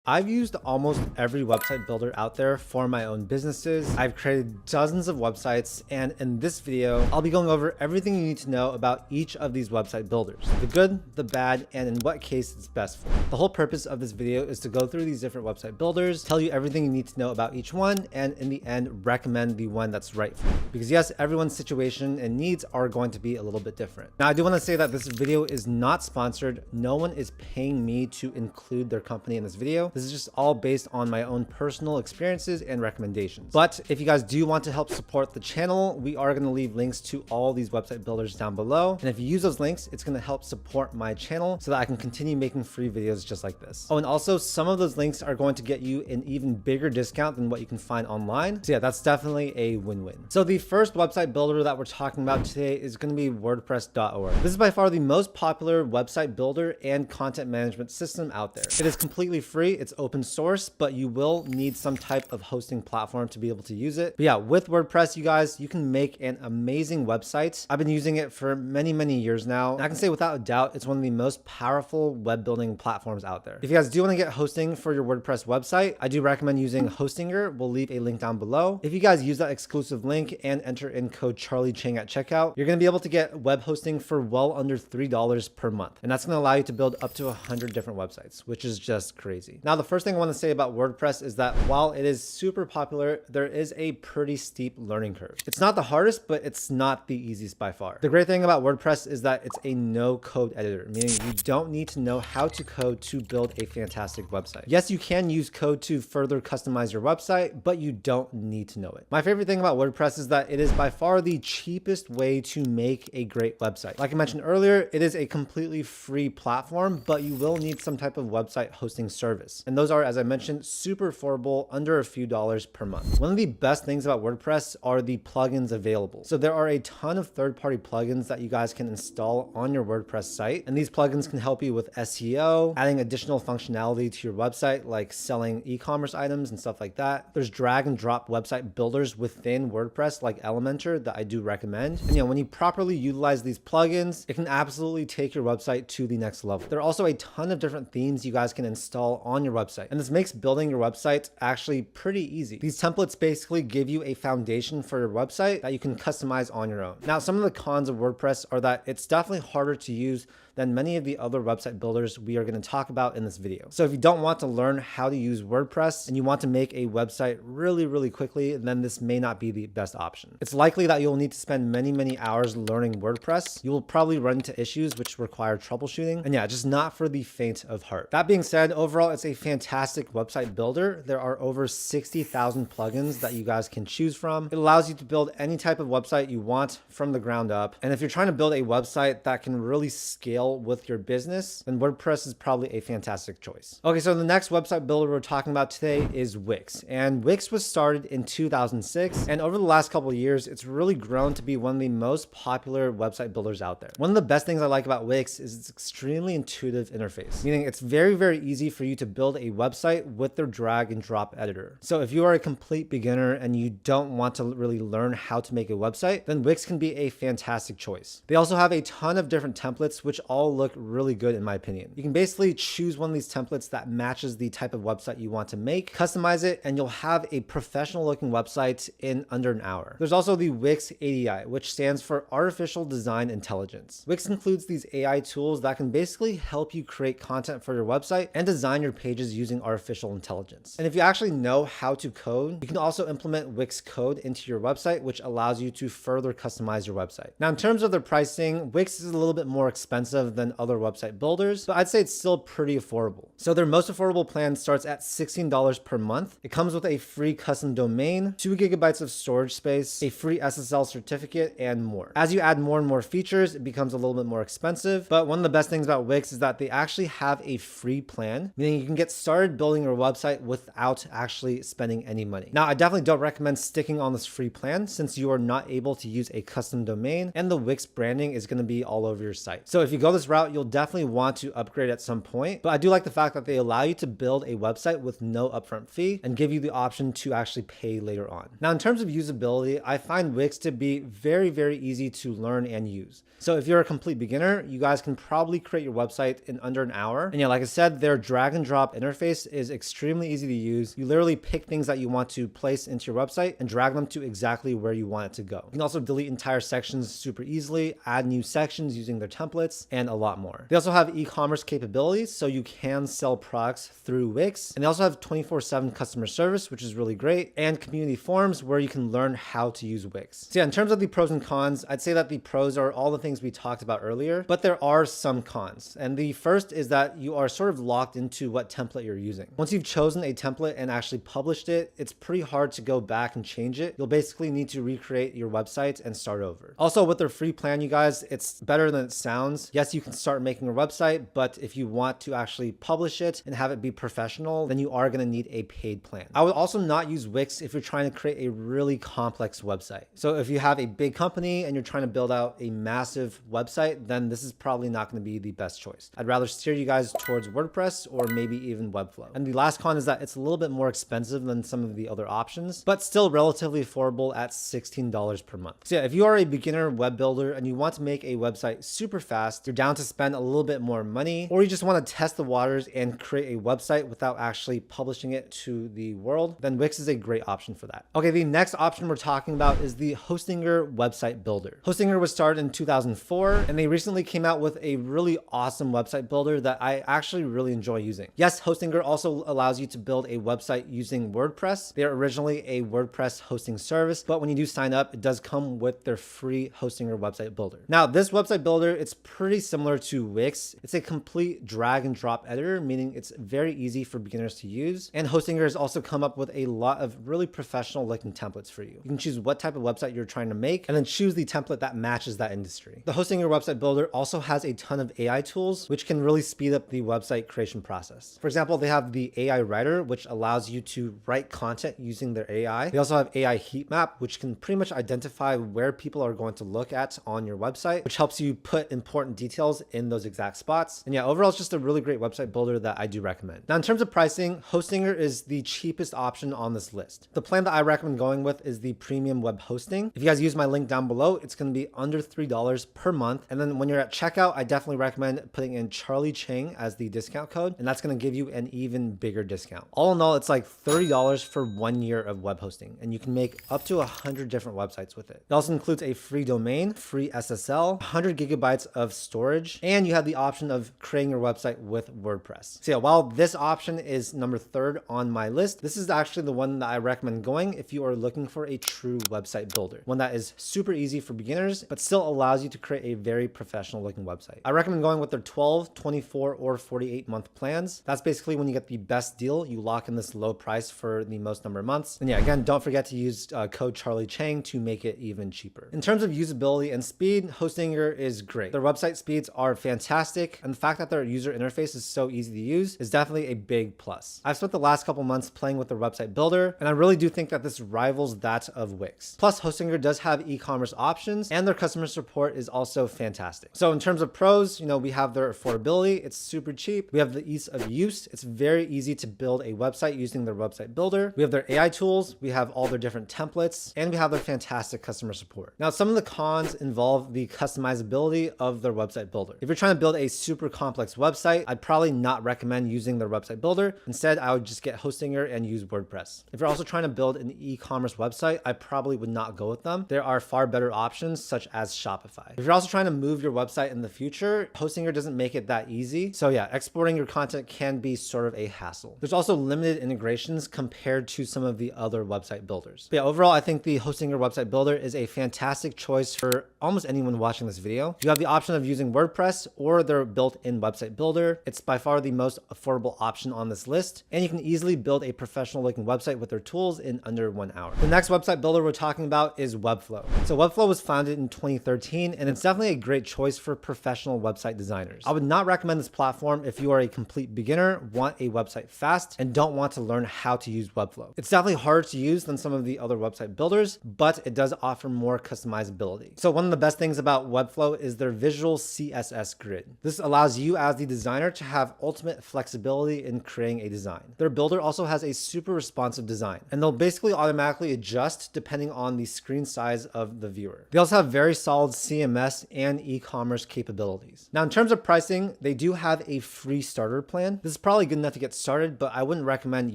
I've used almost every website builder out there for my own businesses. I've created dozens of websites, and in this video, I'll be going over everything you need to know about each of these website builders, the good, the bad, and in what case it's best for. The whole purpose of this video is to go through these different website builders, tell you everything you need to know about each one, and in the end, recommend the one that's right for you. Because yes, everyone's situation and needs are going to be a little bit different. Now, I do want to say that this video is not sponsored. No one is paying me to include their company in this video. This is just all based on my own personal experiences and recommendations. But if you guys do want to help support the channel, we are going to leave links to all these website builders down below. And if you use those links, it's going to help support my channel so that I can continue making free videos just like this. Oh, and also some of those links are going to get you an even bigger discount than what you can find online. So yeah, that's definitely a win-win. So the first website builder that we're talking about today is going to be WordPress.org. This is by far the most popular website builder and content management system out there. It is completely free. It's open source, but you will need some type of hosting platform to be able to use it. But yeah, with WordPress, you guys, you can make an amazing website. I've been using it for many years now. And I can say without a doubt, it's one of the most powerful web building platforms out there. If you guys do want to get hosting for your WordPress website, I do recommend using Hostinger. We'll leave a link down below. If you guys use that exclusive link and enter in code Charlie Chang at checkout, you're going to be able to get web hosting for well under $3 per month. And that's going to allow you to build up to 100 different websites, which is just crazy. Now, the first thing I want to say about WordPress is that while it is super popular, there is a pretty steep learning curve. It's not the hardest, but it's not the easiest by far. The great thing about WordPress is that it's a no code editor, meaning you don't need to know how to code to build a fantastic website. Yes, you can use code to further customize your website, but you don't need to know it. My favorite thing about WordPress is that it is by far the cheapest way to make a great website. Like I mentioned earlier, it is a completely free platform, but you will need some type of website hosting service. And those are, as I mentioned, super affordable, under a few dollars per month. One of the best things about WordPress are the plugins available. So there are a ton of third-party plugins that you guys can install on your WordPress site. And these plugins can help you with SEO, adding additional functionality to your website, like selling e-commerce items and stuff like that. There's drag and drop website builders within WordPress like Elementor that I do recommend. And when you properly utilize these plugins, it can absolutely take your website to the next level. There are also a ton of different themes you guys can install on your website. And this makes building your website actually pretty easy. These templates basically give you a foundation for your website that you can customize on your own. Now, some of the cons of WordPress are that it's definitely harder to use than many of the other website builders we are going to talk about in this video. So if you don't want to learn how to use WordPress and you want to make a website really quickly, then this may not be the best option. It's likely that you'll need to spend many hours learning WordPress. You will probably run into issues which require troubleshooting. And yeah, just not for the faint of heart. That being said, overall, it's a fantastic website builder. There are over 60,000 plugins that you guys can choose from. It allows you to build any type of website you want from the ground up. And if you're trying to build a website that can really scale with your business, then WordPress is probably a fantastic choice. Okay, so the next website builder we're talking about today is Wix. And Wix was started in 2006. And over the last couple of years, it's really grown to be one of the most popular website builders out there. One of the best things I like about Wix is its extremely intuitive interface, meaning it's very easy for you to build a website with their drag and drop editor. So if you are a complete beginner and you don't want to really learn how to make a website, then Wix can be a fantastic choice. They also have a ton of different templates, which all look really good in my opinion. You can basically choose one of these templates that matches the type of website you want to make, customize it, and you'll have a professional looking website in under an hour. There's also the Wix ADI, which stands for Artificial Design Intelligence. Wix includes these AI tools that can basically help you create content for your website and design your pages using artificial intelligence. And if you actually know how to code, you can also implement Wix code into your website, which allows you to further customize your website. Now, in terms of their pricing, Wix is a little bit more expensive than other website builders, but I'd say it's still pretty affordable. So their most affordable plan starts at $16 per month. It comes with a free custom domain, 2 gigabytes of storage space, a free SSL certificate, and more. As you add more and more features, it becomes a little bit more expensive. But one of the best things about Wix is that they actually have a free plan, meaning you can get started building your website without actually spending any money. Now, I definitely don't recommend sticking on this free plan since you are not able to use a custom domain and the Wix branding is going to be all over your site. So if you go go this route, you'll definitely want to upgrade at some point, but I do like the fact that they allow you to build a website with no upfront fee and give you the option to actually pay later on. Now, in terms of usability, I find Wix to be very, very easy to learn and use. So if you're a complete beginner, you guys can probably create your website in under an hour. And yeah, like I said, their drag and drop interface is extremely easy to use. You literally pick things that you want to place into your website and drag them to exactly where you want it to go. You can also delete entire sections super easily, add new sections using their templates, and a lot more. They also have e-commerce capabilities, so you can sell products through Wix. And they also have 24/7 customer service, which is really great, and community forums where you can learn how to use Wix. So yeah, in terms of the pros and cons, I'd say that the pros are all the things we talked about earlier, but there are some cons. And the first is that you are sort of locked into what template you're using. Once you've chosen a template and actually published it, it's pretty hard to go back and change it. You'll basically need to recreate your website and start over. Also, with their free plan, you guys, it's better than it sounds. Yes, you can start making a website, but if you want to actually publish it and have it be professional, then you are going to need a paid plan. I would also not use Wix if you're trying to create a really complex website. So if you have a big company and you're trying to build out a massive website, then this is probably not going to be the best choice. I'd rather steer you guys towards WordPress or maybe even Webflow. And the last con is that it's a little bit more expensive than some of the other options, but still relatively affordable at $16 per month. So yeah, if you are a beginner web builder and you want to make a website super fast, you're down to spend a little bit more money, or you just want to test the waters and create a website without actually publishing it to the world, then Wix is a great option for that. Okay, the next option we're talking about is the Hostinger website builder. Hostinger was started in 2004, and they recently came out with a really awesome website builder that I actually really enjoy using. Yes, Hostinger also allows you to build a website using WordPress. They're originally a WordPress hosting service, but when you do sign up, it does come with their free Hostinger website builder. Now, this website builder, it's pretty similar to Wix. It's a complete drag and drop editor, meaning it's very easy for beginners to use. And Hostinger has also come up with a lot of really professional looking templates for you. You can choose what type of website you're trying to make and then choose the template that matches that industry. The Hostinger website builder also has a ton of AI tools, which can really speed up the website creation process. For example, they have the AI writer, which allows you to write content using their AI. They also have AI heat map, which can pretty much identify where people are going to look at on your website, which helps you put important details in those exact spots. And yeah, overall, it's just a really great website builder that I do recommend. Now, in terms of pricing, Hostinger is the cheapest option on this list. The plan that I recommend going with is the premium web hosting. If you guys use my link down below, it's going to be under $3 per month. And then when you're at checkout, I definitely recommend putting in Charlie Chang as the discount code, and that's going to give you an even bigger discount. All in all, it's like $30 for 1 year of web hosting, and you can make up to 100 different websites with it. It also includes a free domain, free SSL, 100 gigabytes of storage, and you have the option of creating your website with WordPress. So yeah, while this option is number 3rd on my list, this is actually the one that I recommend going if you are looking for a true website builder, one that is super easy for beginners, but still allows you to create a very professional looking website. I recommend going with their 12, 24, or 48 month plans. That's basically when you get the best deal. You lock in this low price for the most number of months. And yeah, again, don't forget to use code Charlie Chang to make it even cheaper. In terms of usability and speed, Hostinger is great. Their website speeds are fantastic, and the fact that their user interface is so easy to use is definitely a big plus. I've spent the last couple months playing with their website builder, and I really do think that this rivals that of Wix. Plus, Hostinger does have e-commerce options, and their customer support is also fantastic. So in terms of pros, we have their affordability. It's super cheap. We have the ease of use. It's very easy to build a website using their website builder. We have their AI tools. We have all their different templates, and we have their fantastic customer support. Now, some of the cons involve the customizability of their website builder. If you're trying to build a super complex website, I'd probably not recommend using their website builder. Instead, I would just get Hostinger and use WordPress. If you're also trying to build an e-commerce website, I probably would not go with them. There are far better options such as Shopify. If you're also trying to move your website in the future, Hostinger doesn't make it that easy. So yeah, exporting your content can be sort of a hassle. There's also limited integrations compared to some of the other website builders. But yeah, overall, I think the Hostinger website builder is a fantastic choice for almost anyone watching this video. You have the option of using WordPress or their built-in website builder. It's by far the most affordable option on this list, and you can easily build a professional looking website with their tools in under 1 hour. The next website builder we're talking about is Webflow. So Webflow was founded in 2013, and it's definitely a great choice for professional website designers. I would not recommend this platform if you are a complete beginner, want a website fast, and don't want to learn how to use Webflow. It's definitely harder to use than some of the other website builders, but it does offer more customizability. So one of the best things about Webflow is their visual CSS Grid. This allows you as the designer to have ultimate flexibility in creating a design. Their builder also has a super responsive design, and they'll basically automatically adjust depending on the screen size of the viewer. They also have very solid CMS and e-commerce capabilities. Now, in terms of pricing, they do have a free starter plan. This is probably good enough to get started, but I wouldn't recommend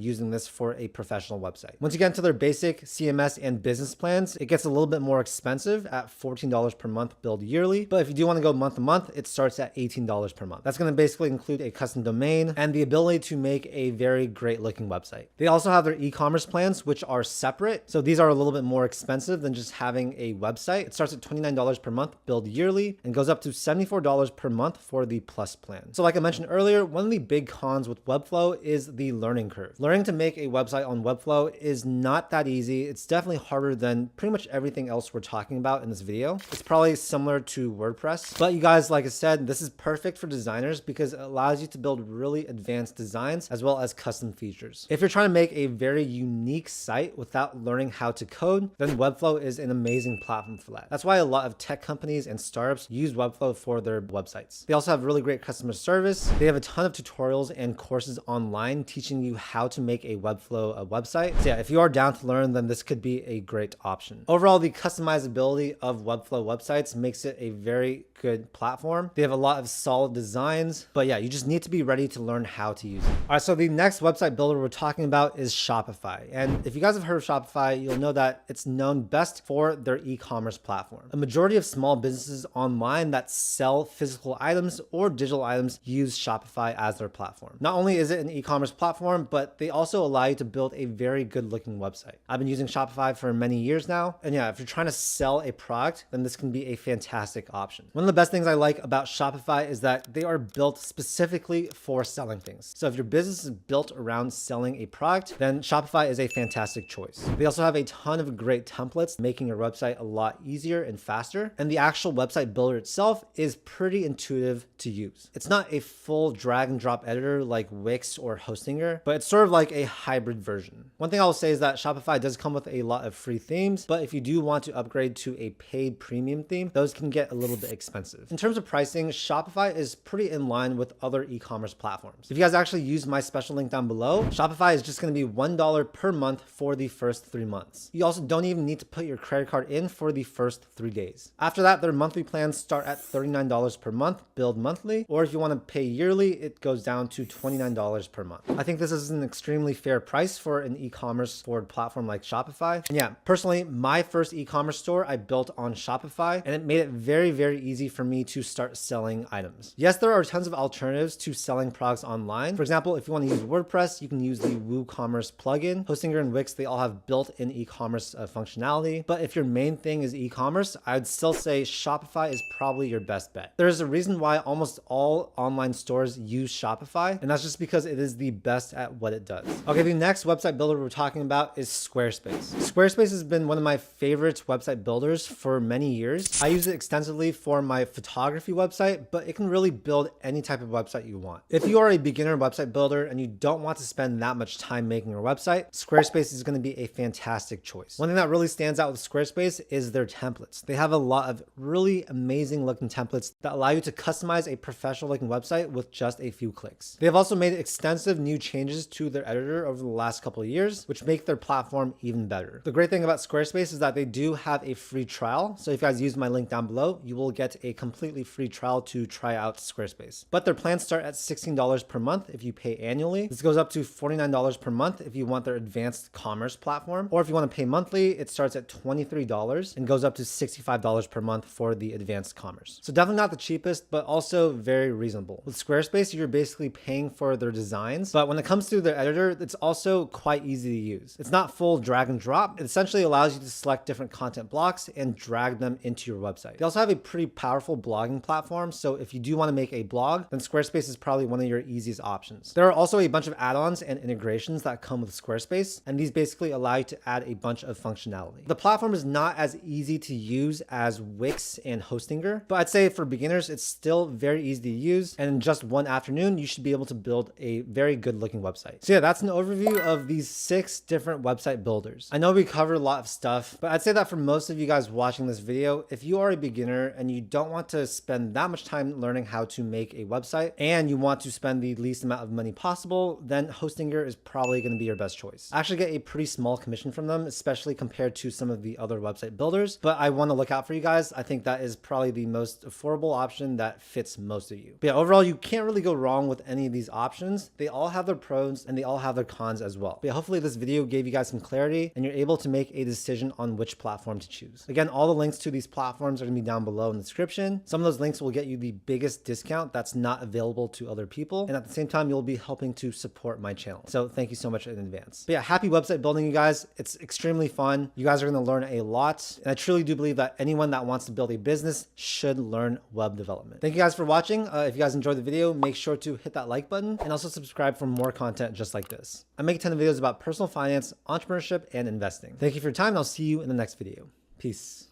using this for a professional website. Once you get into their basic CMS and business plans, it gets a little bit more expensive at $14 per month billed yearly. But if you do want to go month to month, it starts at $18 per month. That's going to basically include a custom domain and the ability to make a very great looking website. They also have their e-commerce plans, which are separate. So these are a little bit more expensive than just having a website. It starts at $29 per month billed yearly and goes up to $74 per month for the Plus plan. So like I mentioned earlier, one of the big cons with Webflow is the learning curve. Learning to make a website on Webflow is not that easy. It's definitely harder than pretty much everything else we're talking about in this video. It's probably similar to WordPress, but you guys, like I said, this is perfect for designers because it allows you to build really advanced designs as well as custom features. If you're trying to make a very unique site without learning how to code, then Webflow is an amazing platform for that. That's why a lot of tech companies and startups use Webflow for their websites. They also have really great customer service. They have a ton of tutorials and courses online teaching you how to make a Webflow website. So yeah, if you are down to learn, then this could be a great option. Overall, the customizability of Webflow websites makes it a very good platform. They have a lot of solid designs, but yeah, you just need to be ready to learn how to use it. All right, so the next website builder we're talking about is Shopify. And if you guys have heard of Shopify, you'll know that it's known best for their e-commerce platform. A majority of small businesses online that sell physical items or digital items use Shopify as their platform. Not only is it an e-commerce platform, but they also allow you to build a very good looking website. I've been using Shopify for many years now. And yeah, if you're trying to sell a product, then this can be a fantastic option. One of the best things I like about Shopify is that they are built specifically for selling things. So if your business is built around selling a product, then Shopify is a fantastic choice. They also have a ton of great templates, making your website a lot easier and faster. And the actual website builder itself is pretty intuitive to use. It's not a full drag and drop editor like Wix or Hostinger, but it's sort of like a hybrid version. One thing I will say is that Shopify does come with a lot of free themes, but if you do want to upgrade to a paid premium theme, those can get a little bit expensive. In terms of pricing, Shopify is pretty in line with other e-commerce platforms. If you guys actually use my special link down below, Shopify is just going to be $1 per month for the first 3 months. You also don't even need to put your credit card in for the first 3 days. After that, their monthly plans start at $39 per month, billed monthly, or if you want to pay yearly, it goes down to $29 per month. I think this is an extremely fair price for an e-commerce forward platform like Shopify. And yeah, personally, my first e-commerce store I built on Shopify, and it made it very, very easy for me to start selling items. Yes, there are tons of alternatives to selling products online. For example, if you want to use WordPress, you can use the WooCommerce plugin. Hostinger and Wix, they all have built-in e-commerce functionality. But if your main thing is e-commerce, I'd still say Shopify is probably your best bet. There's a reason why almost all online stores use Shopify, and that's just because it is the best at what it does. Okay, the next website builder we're talking about is Squarespace. Squarespace has been one of my favorite website builders for many years. I use it extensively for my photography website, but it can really build any type of website you want. If you are a beginner website builder and you don't want to spend that much time making your website, Squarespace is going to be a fantastic choice. One thing that really stands out with Squarespace is their templates. They have a lot of really amazing looking templates that allow you to customize a professional looking website with just a few clicks. They have also made extensive new changes to their editor over the last couple of years, which make their platform even better. The great thing about Squarespace is that they do have a free trial. So if you guys use my link down below, you will get a completely free trial to try out Squarespace. But their plans start at $16 per month if you pay annually. This goes up to $49 per month if you want their advanced commerce platform. Or if you want to pay monthly, it starts at $23 and goes up to $65 per month for the advanced commerce. So definitely not the cheapest, but also very reasonable. With Squarespace, you're basically paying for their designs, but when it comes to their editor, it's also quite easy to use. It's not full drag and drop. It essentially allows you to select different content blocks and drag them into your website. They also have a pretty powerful blogging platform, so if you do want to make a blog, then Squarespace is probably one of your easiest options. There are also a bunch of add-ons and integrations that come with Squarespace, and these basically allow you to add a bunch of functionality. The platform is not as easy to use as Wix and Hostinger, but I'd say for beginners, it's still very easy to use, and in just one afternoon, you should be able to build a very good looking website. So yeah, that's an overview of these 6 different website builders. I know we covered a lot of stuff, but I'd say that for most of you guys watching this video, if you are a beginner and you don't want to spend that much time learning how to make a website and you want to spend the least amount of money possible, then Hostinger is probably going to be your best choice. I actually get a pretty small commission from them, especially compared to some of the other website builders, but I want to look out for you guys. I think that is probably the most affordable option that fits most of you. But yeah, overall, you can't really go wrong with any of these options. They all have their pros and they all have their cons as well. But yeah, hopefully this video gave you guys some clarity and you're able to make a decision on which platform to choose. Again, all the links to these platforms are going to be down below in the description. Some of those links will get you the biggest discount that's not available to other people. And at the same time, you'll be helping to support my channel. So thank you so much in advance. But yeah, happy website building, you guys. It's extremely fun. You guys are going to learn a lot. And I truly do believe that anyone that wants to build a business should learn web development. Thank you guys for watching. If you guys enjoyed the video, make sure to hit that like button and also subscribe for more content just like this. I make a ton of videos about personal finance, entrepreneurship, and investing. Thank you for your time, and I'll see you in the next video. Peace.